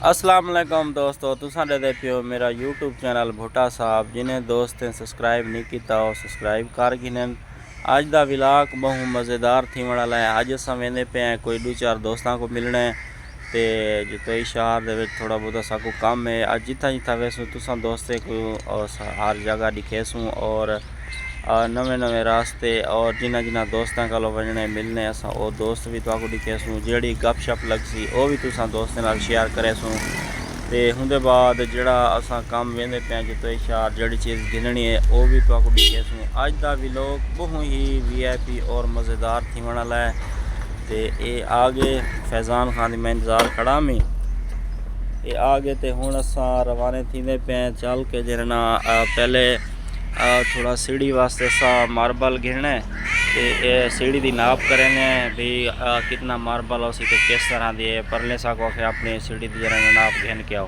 अस्सलाम वालेकुम दोस्तों, तुसां दे पियो मेरा यूट्यूब चैनल भुट्टा साहब। जिन्हें दोस्त सब्सक्राइब नहीं किया वो सब्सक्राइब कर गिनन। अज का विलाग बहु मज़ेदार थी वाला है। अज अस वेंदे पे हैं कोई 2-4 दोस्तों को मिलने ते जितोई शहर दे थोड़ा बहुत साकू काम है। अज जिथा जिथा वैसू तुसां दोस्तें को हर जगह दिखेसूँ और नवे नवे रास्ते और जिन्हें जिन्हें दोस्तों को वजने मिलने अस वो दोस्त भी तो दिखेसूँ। जी गपशप लगसी वो भी तुसां दोस्तों नाल शेयर करेसूँ। तो उनके बाद जड़ा असा काम वेंदे पे जितोई शहर जड़ी चीज़ गिननी है वो भी तो दिखेसूँ। अज का व्लॉग बहुत ही VIP और मज़ेदार थी वाला है। तो ये आगे फैज़ान खान मैं इंतज़ार खड़ा मैं ये आगे तो हूँ असा रवाने थी पे चल के जरना पहले थोड़ा सीढ़ी वास्ते सा मार्बल गिरना है। तो ये सीढ़ी की नाप करेंगे भी कितना मार्बल हो सी तो किस तरह दी परले सा को अपनी सीढ़ी की जरा नाप गिन के आओ।